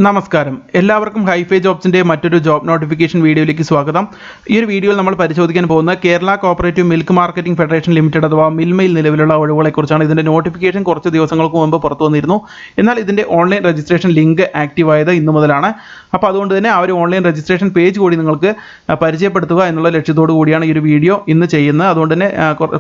നമസ്കാരം, എല്ലാവർക്കും ഹൈഫൈ ജോബ്സിൻ്റെ മറ്റൊരു ജോബ് നോട്ടിഫിക്കേഷൻ വീഡിയോയിലേക്ക് സ്വാഗതം. ഈ ഒരു വീഡിയോയിൽ നമ്മൾ പരിശോധിക്കാൻ പോകുന്ന Kerala cooperative milk marketing federation limited അഥവാ മിൽമയിൽ നിലവിലുള്ള ഒഴിവുകളെക്കുറിച്ചാണ്. ഇതിൻ്റെ നോട്ടിഫിക്കേഷൻ കുറച്ച് ദിവസങ്ങൾക്ക് മുമ്പ് പുറത്തു വന്നിരുന്നു. എന്നാൽ ഇതിൻ്റെ ഓൺലൈൻ രജിസ്ട്രേഷൻ ലിങ്ക് ആക്റ്റീവ് ആയത് ഇന്നു മുതലാണ്. അപ്പോൾ അതുകൊണ്ട് തന്നെ ആ ഒരു ഓൺലൈൻ രജിസ്ട്രേഷൻ പേജ് കൂടി നിങ്ങൾക്ക് പരിചയപ്പെടുത്തുക എന്നുള്ള ലക്ഷ്യത്തോടു കൂടിയാണ് ഈ ഒരു വീഡിയോ ഇന്ന് ചെയ്യുന്നത്. അതുകൊണ്ട് തന്നെ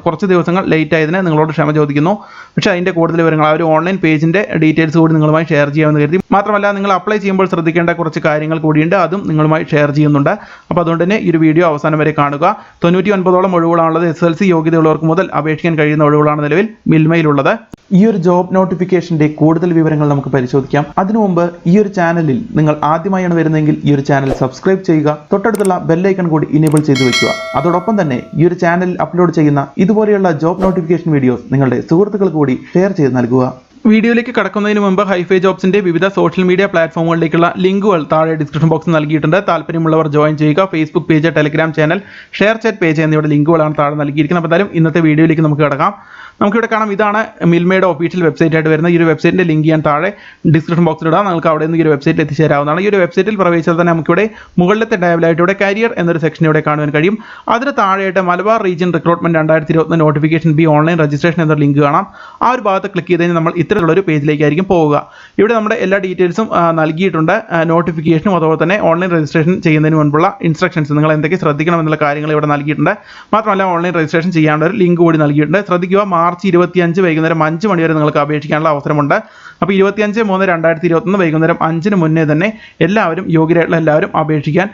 കുറച്ച് ദിവസങ്ങൾ ലേറ്റ് ആയതിന് നിങ്ങളോട് ക്ഷമ ചോദിക്കുന്നു. പക്ഷേ അതിൻ്റെ കൂടുതൽ വിവരങ്ങൾ ആ ഒരു ഓൺലൈൻ പേജിൻ്റെ ഡീറ്റെയിൽസ് കൂടി നിങ്ങളുമായി ഷെയർ ചെയ്യാമെന്ന് കരുതി. മാത്രമല്ല, നിങ്ങൾ അപ്ലൈ ചെയ്യുമ്പോൾ ശ്രദ്ധിക്കേണ്ട കുറച്ച് കാര്യങ്ങൾ കൂടിയുണ്ട്, അതും നിങ്ങളുമായി ഷെയർ ചെയ്യുന്നുണ്ട്. അപ്പോൾ അതുകൊണ്ട് തന്നെ ഈ ഒരു വീഡിയോ അവസാനം വരെ കാണുക. 99ഓളം ഒഴിവുകളാണുള്ളത്. SSLC യോഗ്യതയുള്ളവർക്ക് മുതൽ അപേക്ഷിക്കാൻ കഴിയുന്ന ഒഴിവുകളാണ് നിലവിൽ മിൽമയിലുള്ളത്. ഈ ഒരു ജോബ് നോട്ടിഫിക്കേഷൻ്റെ കൂടുതൽ വിവരങ്ങൾ നമുക്ക് പരിശോധിക്കാം. അതിനു മുമ്പ് ഈ ഒരു ചാനലിൽ നിങ്ങൾ ആദ്യമായാണ് വരുന്നതെങ്കിൽ ഈ ഒരു ചാനൽ സബ്സ്ക്രൈബ് ചെയ്യുക. തൊട്ടടുത്തുള്ള ബെല്ലൈക്കൺ കൂടി ഇനേബിൾ ചെയ്തു വെക്കുക. അതോടൊപ്പം തന്നെ ഈ ഒരു ചാനലിൽ അപ്ലോഡ് ചെയ്യുന്ന ഇതുപോലെയുള്ള ജോബ് നോട്ടിഫിക്കേഷൻ വീഡിയോസ് നിങ്ങളുടെ സുഹൃത്തുക്കൾക്ക് കൂടി ഷെയർ ചെയ്ത് നൽകുക. വീഡിയോയിലേക്ക് കടക്കുന്നതിന് മുമ്പ് ഹൈഫൈ ജോബ്സിന്റെ വിവിധ സോഷ്യൽ മീഡിയ പ്ലാറ്റ്ഫോമുകളിലേക്കുള്ള ലിങ്കുകൾ താഴെ ഡിസ്ക്രിപ്ഷൻ ബോക്സിൽ നൽകിയിട്ടുണ്ട്. താല്പര്യമുള്ളവർ ജോയിൻ ചെയ്യുക. Facebook page, Telegram channel, share chat page എന്നിവയുടെ ലിങ്കുകളാണ് താഴെ നൽകിയിരിക്കുന്നത്. അപ്പോൾ എന്തായാലും ഇന്നത്തെ വീഡിയോയിലേക്ക് നമുക്ക് കിടക്കാം. നമുക്കിവിടെ കാണാം, ഇതാണ് മിൽമയുടെ ഒഫീഷ്യൽ വെബ്സൈറ്റ് ആയിട്ട് വരുന്ന ഈ ഒരു വെബ്സൈറ്റിന്റെ ലിങ്ക് ഞാൻ താഴെ ഡിസ്ക്രിപ്ഷൻ ബോക്സിൽ ഇടാം. നിങ്ങൾക്ക് അവിടെ നിന്ന് ഈ ഒരു വെബ്സൈറ്റിൽ എത്തിച്ചേരാവുന്നതാണ്. ഈ ഒരു വെബ്സൈറ്റിൽ പ്രവേശിച്ചാൽ തന്നെ നമുക്കിവിടെ മുകളിലത്തെ ടാബിലായിട്ട് ഇവിടെ കരിയർ എന്നൊരു സെക്ഷൻ ഇവിടെ കാണുവാൻ കഴിയും. അതിന് താഴെയായിട്ട് Malabar region recruitment 2021 notification B online registration എന്നൊരു ലിങ്ക് കാണാം. ആ ഒരു ഭാഗത്ത് ക്ലിക്ക് ചെയ്ത് കഴിഞ്ഞാൽ നമ്മൾ ഇത്തരത്തിലുള്ള ഒരു പേജിലേക്കായിരിക്കും പോവുക. ഇവിടെ നമ്മുടെ എല്ലാ ഡീറ്റെയിൽസും നൽകിയിട്ടുണ്ട്. നോട്ടിഫിക്കേഷനും അതുപോലെ തന്നെ ഓൺലൈൻ രജിസ്ട്രേഷൻ ചെയ്യുന്നതിന് മുൻപുള്ള ഇൻസ്ട്രക്ഷൻസ്, നിങ്ങൾ എന്തൊക്കെ ശ്രദ്ധിക്കണം എന്നുള്ള കാര്യങ്ങൾ ഇവിടെ നൽകിയിട്ടുണ്ട്. മാത്രമല്ല ഓൺലൈൻ രജിസ്ട്രേഷൻ ചെയ്യാനുള്ള ഒരു ലിങ്ക് കൂടി നൽകിയിട്ടുണ്ട്. ശ്രദ്ധിക്കുക, മാർച്ച് 25 വൈകുന്നേരം 5 മണി വരെ നിങ്ങൾക്ക് അപേക്ഷിക്കാനുള്ള അവസരമുണ്ട്. അപ്പോൾ 25/3/2021 വൈകുന്നേരം 5-ന് മുന്നേ തന്നെ എല്ലാവരും യോഗ്യരായിട്ടുള്ള എല്ലാവരും അപേക്ഷിക്കാൻ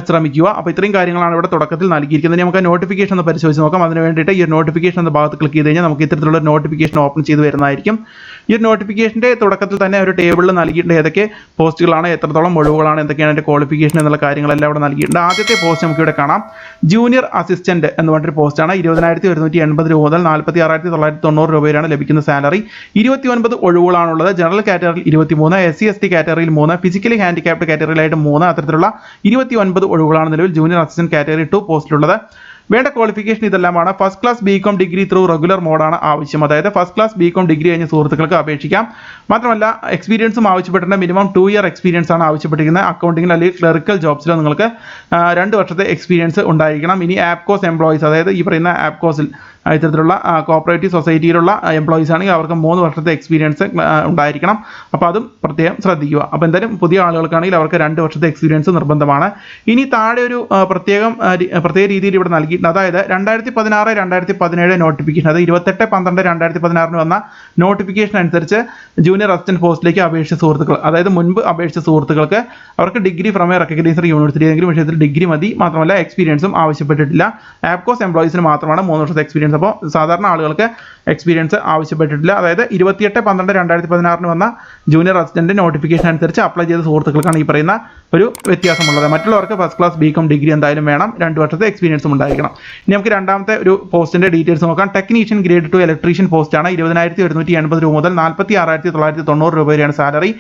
ശ്രമിക്കുക. അപ്പോൾ ഇത്രയും കാര്യങ്ങളാണ് ഇവിടെ തുടക്കത്തിൽ നൽകിയിരിക്കുന്നത്. നമുക്ക് നോട്ടിഫിക്കേഷൻ ഒന്ന് പരിശോധിച്ച് നോക്കാം. അതിന് വേണ്ടിയിട്ട് ഈ നോട്ടിഫിക്കേഷൻ എന്ന ഭാഗത്ത് ക്ലിക്ക് ചെയ്ത് കഴിഞ്ഞാൽ നമുക്ക് ഇത്തരത്തിലുള്ള നോട്ടിഫിക്കേഷൻ ഓപ്പൺ ചെയ്ത് വരുന്നതായിരിക്കും. ഈ ഒരു നോട്ടിഫിക്കേഷൻ്റെ തുടക്കത്തിൽ തന്നെ ഒരു ടേബിളിൽ നൽകിയിട്ടുണ്ട് ഏതൊക്കെ പോസ്റ്റുകളാണ്, എത്രത്തോളം ഒഴിവുകളാണ്, എന്തൊക്കെയാണ് അതിൻ്റെ ക്വാളിഫിക്കേഷൻ എന്നുള്ള കാര്യങ്ങളെല്ലാം ഇവിടെ നൽകിയിട്ടുണ്ട്. ആദ്യത്തെ പോസ്റ്റ് നമുക്കിവിടെ കാണാം. ജൂനിയർ അസിസ്റ്റന്റ് എന്ന് പറഞ്ഞൊരു പോസ്റ്റാണ്. 20,180 രൂപ മുതൽ 46,990 രൂപയാണ് ലഭിക്കുന്ന സാലറി. 29 ഒഴിവുകളാണുള്ളത്. ജനറൽ കാറ്റഗറിയിൽ 23, SC/ST കാറ്റഗറിയിൽ 3, ഫിസിക്കലി ഹാൻഡിക്യാപ്ഡ് കാറ്റഗറിയിലായിട്ട് 3, അത്തരത്തിലുള്ള 29 ഒഴിവുകളാണ് നിലവിൽ ജൂനിയർ അസിസ്റ്റന്റ് കാറ്റഗറി 2 പോസ്റ്റിലുള്ളത്. വേണ്ട ക്വാളിഫിക്കേഷൻ ഇതെല്ലാമാണ്. First class BCom degree through regular മോഡാണ് ആവശ്യം. അതായത് ഫസ്റ്റ് ക്ലാസ് BCom ഡിഗ്രി കഴിഞ്ഞ സുഹൃത്തുക്കൾക്ക് അപേക്ഷിക്കാം. മാത്രമല്ല എക്സ്പീരിയൻസും ആവശ്യപ്പെട്ടിട്ടുണ്ട്. മിനിമം 2 ഇയർ എക്സ്പീരിയൻസ് ആണ് ആവശ്യപ്പെട്ടിരിക്കുന്നത്. അക്കൗണ്ടിങ്ങിൽ അല്ലെങ്കിൽ ക്ലറിക്കൽ ജോബ്സിലോ നിങ്ങൾക്ക് 2 വർഷത്തെ എക്സ്പീരിയൻസ് ഉണ്ടായിരിക്കണം. ഇനി ആപ്കോസ് എംപ്ലോയീസ്, അതായത് ഈ പറയുന്ന ആപ്കോസിൽ ഇത്തരത്തിലുള്ള കോപ്പറേറ്റീവ് സൊസൈറ്റിയിലുള്ള എംപ്ലോയീസ് ആണെങ്കിൽ അവർക്ക് 3 വർഷത്തെ എക്സ്പീരിയൻസ് ഉണ്ടായിരിക്കണം. അപ്പോൾ അതും പ്രത്യേകം ശ്രദ്ധിക്കുക. അപ്പോൾ എന്തായാലും പുതിയ ആളുകൾക്കാണെങ്കിൽ അവർക്ക് 2 വർഷത്തെ എക്സ്പീരിയൻസ് നിർബന്ധമാണ്. ഇനി താഴെ ഒരു പ്രത്യേക രീതിയിൽ ഇവിടെ നൽകിയിട്ടുണ്ട്. അതായത് 2016-2017 നോട്ടിഫിക്കേഷൻ, അതായത് 28/12/2016 വന്ന നോട്ടിഫിക്കേഷൻ അനുസരിച്ച് ജൂനിയർ അസിസ്റ്റന്റ് പോസ്റ്റിലേക്ക് അപേക്ഷിച്ച സുഹൃത്തുക്കൾ, അതായത് മുൻപ് അപേക്ഷിച്ച സുഹൃത്തുക്കൾക്ക് അവർക്ക് degree from A recognised university ഏതെങ്കിലും വിഷയത്തിൽ ഡിഗ്രി മതി. മാത്രമല്ല എക്സ്പീരിയൻസും ആവശ്യപ്പെട്ടിട്ടില്ല. ആപ്കോസ് എംപ്ലോയീസിന് മാത്രമാണ് 3 വർഷത്തെ എക്സ്പീരിയൻസ്. അപ്പോൾ സാധാരണ ആളുകൾക്ക് എക്സ്പീരിയൻസ് ആവശ്യപ്പെട്ടിട്ടില്ല. അതായത് 28/12/2016 വന്ന ജൂനിയർ അസിസ്റ്റന്റ് നോട്ടിഫിക്കേഷൻ അനുസരിച്ച് അപ്ലൈ ചെയ്ത സുഹൃത്തുക്കൾക്കാണ് ഈ പറയുന്ന ഒരു വ്യത്യാസമുള്ളത്. മറ്റുള്ളവർക്ക് ഫസ്റ്റ് ക്ലാസ് BCom ഡിഗ്രി എന്തായാലും വേണം, 2 വർഷത്തെ എക്സ്പീരിയൻസും ഉണ്ടായിരിക്കണം. ഇനി നമുക്ക് രണ്ടാമത്തെ ഒരു പോസ്റ്റിന്റെ ഡീറ്റെയിൽസ് നോക്കാം. ടെക്നീഷ്യൻ ഗ്രേഡ് 2 ഇലക്ട്രീഷ്യൻ പോസ്റ്റാണ്. 20,180 രൂപ മുതൽ 46,990 രൂപ വരെയാണ് സാലറി.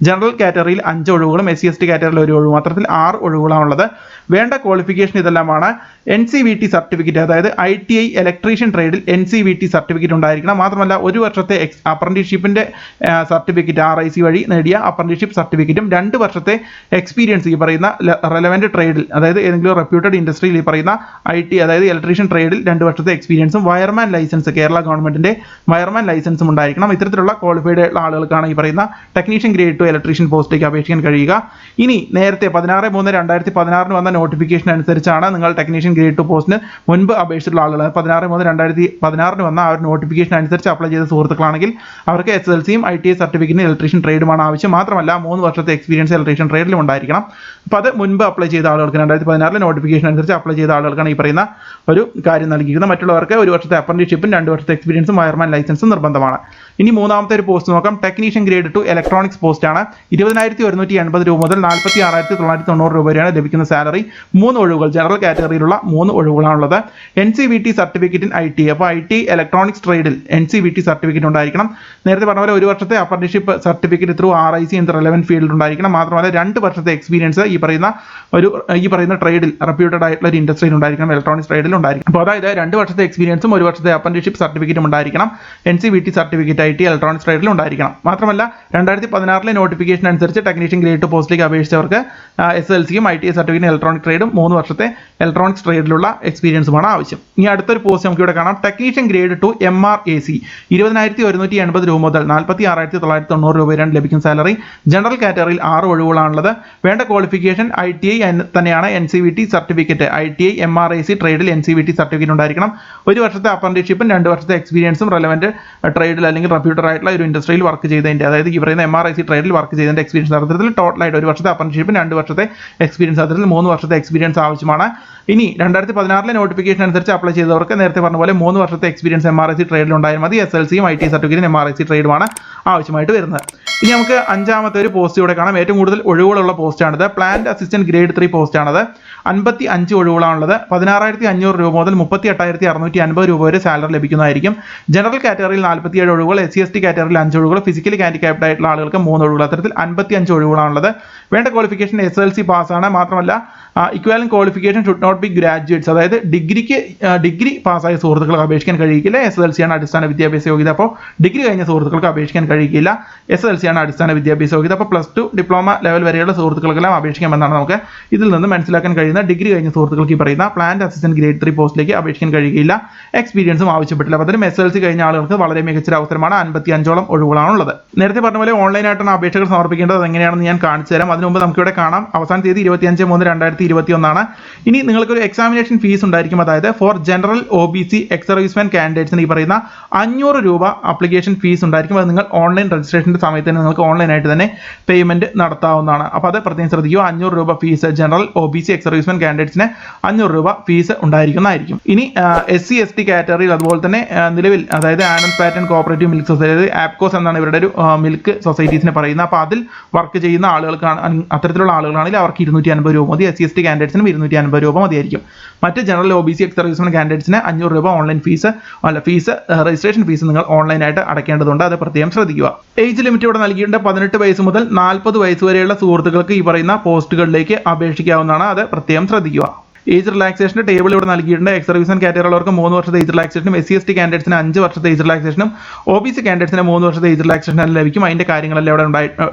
ജനറൽ കാറ്റഗറിയിൽ 5 ഒഴിവുകളും SC/ST കാറ്റഗറിയിൽ 1 ഒഴിവും, അത്തരത്തിൽ 6 ഒഴിവുകളാണുള്ളത്. വേണ്ട ക്വാളിഫിക്കേഷൻ ഇതെല്ലാമാണ്. NCVT സർട്ടിഫിക്കറ്റ്, അതായത് ITI ഇലക്ട്രീഷ്യൻ ട്രേഡിൽ NCVT സർട്ടിഫിക്കറ്റ് ഉണ്ടായിരിക്കണം. മാത്രമല്ല 1 വർഷത്തെ അപ്രന്റീസ്ഷിപ്പിന്റെ സർട്ടിഫിക്കറ്റ് RIC വഴി നേടിയ അപ്രന്റീസ്ഷിപ്പ് സർട്ടിഫിക്കറ്റും 2 വർഷത്തെ എക്സ്പീരിയൻസ് ഈ പറയുന്ന റെലവന്റ് ട്രേഡിൽ, അതായത് ഏതെങ്കിലും റെപ്യൂട്ടഡ് ഇൻഡസ്ട്രിയിൽ ഈ പറയുന്ന IT, അതായത് ഇലക്ട്രീഷ്യൻ ട്രേഡിൽ 2 വർഷത്തെ എക്സ്പീരിയൻസും വയർമാൻ ലൈസൻസ്, കേരള ഗവൺമെന്റിന്റെ വയർമാൻ ലൈസൻസും ഉണ്ടായിരിക്കണം. ഇത്തരത്തിലുള്ള ക്വാളിഫൈഡ് ആയിട്ടുള്ള ആളുകൾക്കാണ് ഈ പറയുന്ന ടെക്നീഷ്യൻ ഗ്രേഡ് 2 ഇലക്ട്രീഷ്യൻ പോസ്റ്റിലേക്ക് അപേക്ഷിക്കാൻ കഴിയുക. ഇനി നേരത്തെ 16/3/2016 വന്ന നോട്ടിഫിക്കേഷൻ അനുസരിച്ചാണ് നിങ്ങൾ ടെക്നീഷ്യൻ ഗ്രേഡ് 2 പോസ്റ്റിന് മുൻപ് അപേക്ഷിച്ചിട്ടുള്ള ആളുകൾ 16/3/2016 വന്ന ആ ഒരു നോട്ടിഫിക്കേഷൻ അനുസരിച്ച് അപ്ലൈ ചെയ്ത സുഹൃത്തുക്കളാണെങ്കിൽ അവർക്ക് SSLCയും ITI സർട്ടിഫിക്കറ്റിന് ഇലക്ട്രീഷ്യൻ ട്രേഡുമാണ് ആവശ്യം. മാത്രമല്ല 3 വർഷത്തെ എക്സ്പീരിയൻസ് ഇലക്ട്രീഷ്യൻ ട്രേഡിലും ഉണ്ടായിരിക്കണം. അപ്പോൾ അത് മുൻപ് അപ്ലൈ ചെയ്ത ആളുകൾക്ക് 2016 നോട്ടിഫിക്കേഷൻ അനുസരിച്ച് അപ്ലൈ ചെയ്ത ആളുകൾക്കാണ് ഈ പറയുന്ന ഒരു കാര്യം നൽകിയിരിക്കുന്നത്. മറ്റുള്ളവർക്ക് 1 വർഷത്തെ അപ്രന്റീസ്ഷിപ്പും 2 വർഷത്തെ എക്സ്പീരിയൻസും വയർമാൻ ലൈസൻസും നിർബന്ധമാണ്. ഇനി മൂന്നാമത്തെ ഒരു പോസ്റ്റ് നോക്കാം. ടെക്നീഷ്യൻ ഗ്രേഡ് 2 ഇലക്ട്രോണിക്സ് പോസ്റ്റാണ്. 20,180 രൂപ മുതൽ 46,990 രൂപ വരെയാണ് ലഭിക്കുന്ന സാലറി. മൂന്ന് ഒഴിവുകൾ ജനറൽ കാറ്റഗറിയിലുള്ള 3 ഒഴിവുകളാണുള്ളത്. NCVT certificate in IT. അപ്പോൾ IT ഇലക്ട്രോണിക്സ് ട്രേഡിൽ NCVT സർട്ടിഫിക്കറ്റ് ഉണ്ടായിരിക്കണം. നേരത്തെ പറഞ്ഞ പോലെ 1 വർഷത്തെ apprenticeship certificate through RIC in the relevant field ഉണ്ടായിരിക്കണം. മാത്രമല്ല 2 വർഷത്തെ എക്സ്പീരിയൻസ് ഈ പറയുന്ന ട്രേഡിൽ റെപ്യൂട്ടഡ് ആയിട്ടുള്ള ഒരു ഇൻഡസ്ട്രിയിൽ ഉണ്ടായിരിക്കണം, ഇലക്ട്രോണിക്സ് ട്രേഡിൽ ഉണ്ടായിരിക്കണം. അപ്പോൾ അതായത് 2 വർഷത്തെ എക്സ്പീരിയൻസും 1 വർഷത്തെ അപ്രന്റീസ്ഷിപ്പ് സർട്ടിഫിക്കറ്റും ഉണ്ടായിരിക്കണം. NCVT സർട്ടിഫിക്കറ്റ് IT ഇലക്ട്രോണിക്സ് ട്രേഡിൽ ഉണ്ടായിരിക്കണം. മാത്രമല്ല 2016 നോട്ടിഫിക്കേഷൻ അനുസരിച്ച് ടെക്നീഷ്യൻ ഗ്രേഡ് 2 പോസ്റ്റിലേക്ക് അപേക്ഷിച്ചവർക്ക് SSLCയും ITI സർട്ടിഫിക്കറ്റ് ഇലക്ട്രോണിക് ട്രേഡും 3 വർഷത്തെ ഇലക്ട്രോണിക്സ് ട്രേഡിലുള്ള എക്സ്പീരിയൻസുമാണ് ആവശ്യം. ഇനി അടുത്തൊരു പോസ്റ്റ് നമുക്ക് ഇവിടെ കാണാം. ടെക്നീഷ്യൻ ഗ്രേഡ് 2 MRAC 20,180 രൂപ മുതൽ 46,990 രൂപ വരെയാണ് ലഭിക്കുന്ന സാലറി. ജനറൽ കാറ്റഗറിയിൽ 6 ഒഴിവുകളാണുള്ളത്. വേണ്ട ക്വാളിഫിക്കേഷൻ ITI തന്നെയാണ്. NCVT certificate ITI MRAC ട്രേഡിൽ NCVT certificate ഉണ്ടായിരിക്കണം. 1 വർഷത്തെ അപ്രന്റീസ്ഷിപ്പും 2 വർഷത്തെ എക്സ്പീരിയൻസും റെലവന്റ് ട്രേഡിൽ അല്ലെങ്കിൽ റെപ്യൂട്ടഡ് ആയിട്ടുള്ള ഒരു ഇൻഡസ്ട്രിയിൽ വർക്ക് ചെയ്തതിന്റെ, അതായത് ഈ പറയുന്ന MRAC ട്രേഡിൽ വർക്ക് ചെയ്തതിന്റെ എക്സ്പീരിയൻസ് അർത്ഥത്തിൽ ടോട്ടലായിട്ട് 1 വർഷത്തെ അപ്രന്റീസ്ഷിപ്പും 2 വർഷത്തെ എക്സ്പീരിയൻസ് അർത്ഥത്തിൽ 3 വർഷത്തെ എക്സ്പീരിയൻസ് ആവശ്യമാണ്. ഇനി 2016 നോട്ടിഫിക്കേഷൻ അനുസരിച്ച് അപ്ലൈ ചെയ്തവർക്ക് നേരത്തെ പറഞ്ഞ പോലെ 3 വർഷത്തെ എക്സ്പീരിയൻസ് MRAC ട്രേഡിൽ ഉണ്ടായാൽ മതി. SSLCയും ITI സർട്ടിഫിക്കറ്റും MRAC ട്രേഡുമാണ് ആവശ്യമായിട്ട് വരുന്നത്. ഇനി നമുക്ക് 5ാമത്തെ ഒരു പോസ്റ്റ് ഇവിടെ കാണാം. ഏറ്റവും കൂടുതൽ ഒഴിവുകളുള്ള പോസ്റ്റാണിത്. പ്ലാന്റ് അസിസ്റ്റന്റ് ഗ്രേഡ് 3 പോസ്റ്റാണത്. 55 ഒഴിവുകളാണുള്ളത്. 16,500 രൂപ മുതൽ 38,650 രൂപ വരെ സാലറി ലഭിക്കുന്നതായിരിക്കും. ജനറൽ കാറ്റഗറിയിൽ 47 ഒഴിവുകൾ, SC/ST കാറ്റഗറിയിൽ 5 ഒഴിവുകൾ, ഫിസിക്കലി ഹാൻഡിക്യാപ്ഡ് ആയിട്ടുള്ള ആളുകൾക്ക് 3 ഒഴിവുകൾ. അത്തരത്തിൽ 55 ഒഴിവുകളാണുള്ളത്. വേണ്ട ക്വാളിഫിക്കേഷൻ SSLC പാസ്സാണ്. മാത്രമല്ല equivalent qualification should not be graduates, അതായത് ഡിഗ്രി പാസ്സായ സുഹൃത്തുക്കൾക്ക് അപേക്ഷിക്കാൻ കഴിയില്ല. SSLC ആണ് അടിസ്ഥാന വിദ്യാഭ്യാസ യോഗ്യത. അപ്പോൾ ഡിഗ്രി കഴിഞ്ഞ സുഹൃത്തുക്കൾക്ക് അപേക്ഷിക്കാൻ കഴിയില്ല. SSLC ആണ് അടിസ്ഥാന വിദ്യാഭ്യാസ യോഗ്യത. അപ്പോൾ +2 ഡിപ്ലോമ ലെവൽ വരെയുള്ള സുഹൃത്തുക്കൾക്കെല്ലാം അപേക്ഷിക്കാമെന്നാണ് നമുക്ക് ഇതിൽ നിന്ന് മനസ്സിലാക്കാൻ കഴിയുന്ന. ഡിഗ്രി കഴിഞ്ഞ സുഹൃത്തുക്കൾക്ക് ഈ പറയുന്ന പ്ലാന്റ് അസിസ്റ്റന്റ് ഗ്രേഡ് 3 പോസ്റ്റിലേക്ക് അപേക്ഷിക്കാൻ കഴിയുകയില്ല. എക്സ്പീരിയൻസും ആവശ്യപ്പെട്ടില്ല. അപ്പോൾ അതിന് SSLC കഴിഞ്ഞ ആളുകൾക്ക് വളരെ മികച്ച അവസരമാണ്. 55ഓളം ഒഴിവുകളാണുള്ളത്. നേരത്തെ പറഞ്ഞ പോലെ ഓൺലൈനായിട്ടാണ് അപേക്ഷകൾ സമർപ്പിക്കേണ്ടത്. അതെങ്ങനെയാണെന്ന് ഞാൻ കാണിച്ചു തരാം. അതിനു മുമ്പ് നമുക്കിവിടെ കാണാം അവസാന തീയതി 25/3/2021 നിങ്ങൾക്ക് നിങ്ങൾക്കൊരു എക്സാമിനേഷൻ ഫീസ് ഉണ്ടായിരിക്കും. അതായത് for general OBC ex serviceman കാൻഡിഡേറ്റ്സിന് ഈ പറയുന്ന 500 രൂപ ആപ്ലിക്കേഷൻ ഫീസ് ഉണ്ടായിരിക്കും. അത് നിങ്ങൾ ഓൺലൈൻ രജിസ്ട്രേഷന്റെ സമയത്ത് തന്നെ നിങ്ങൾക്ക് ഓൺലൈനായിട്ട് തന്നെ പേയ്മെന്റ് നടത്താവുന്നതാണ്. അപ്പോൾ അത് പ്രത്യേകം ശ്രദ്ധിക്കുക. 500 രൂപ fees general OBC ex serviceman കാൻഡിഡേറ്റ്സിന് 500 രൂപ ഫീസ് ഉണ്ടായിരിക്കുന്നതായിരിക്കും. ഇനി SC/ST കാറ്റഗറിയിൽ അതുപോലെ തന്നെ നിലവിൽ അതായത് Anand pattern cooperative milk society ആപ്കോസ് എന്നാണ് ഇവരുടെ ഒരു മിൽക്ക് സൊസൈറ്റീസിനെ പറയുന്നത്. അപ്പോൾ അതിൽ വർക്ക് ചെയ്യുന്ന ആളുകൾക്കാണ്, അത്തരത്തിലുള്ള ആളുകളാണെങ്കിൽ അവർക്ക് 250 രൂപ മതി. SC/ST കാൻഡിഡേറ്റ്സിനും 250 രൂപ മതിയായിരിക്കും. മറ്റ് ജനറൽ OBC എക്സ് സർവീസ്മാൻ കാൻഡിഡേറ്റ്സിന് 500 രൂപ ഓൺലൈൻ ഫീസ് രജിസ്ട്രേഷൻ ഫീസ് നിങ്ങൾ ഓൺലൈനായിട്ട് അടയ്ക്കേണ്ടതുണ്ട്. അത് പ്രത്യേകം ശ്രദ്ധിക്കുക. ഏജ് ലിമിറ്റ് ഇവിടെ നൽകിയിട്ടുണ്ട്. 18 വയസ്സ് മുതൽ 40 വയസ്സ് വരെയുള്ള സുഹൃത്തുക്കൾക്ക് ഈ പറയുന്ന പോസ്റ്റുകളിലേക്ക് അപേക്ഷിക്കാവുന്നതാണ്. അത് പ്രത്യേകം ശ്രദ്ധിക്കുക. ഏജ് റിലാക്സേഷന്റെ ടേബിൾ ഇവിടെ നൽകിയിട്ടുണ്ട്. എക്സ് സർവീസ്മാൻ കാറ്റഗറിയുള്ളവർക്ക് 3 വർഷത്തെ ഏജ് റിലാക്സേഷനും SC/ST കാൻഡിഡേറ്റ്സിന് 5 വർഷത്തെ ഏജ് റിലാക്സേഷനും OBC കാൻഡിഡേറ്റ്സിന് 3 വർഷത്തെ ഏജ് റിലാക്സേഷനും ലഭിക്കും. അതിന്റെ കാര്യങ്ങളെല്ലാം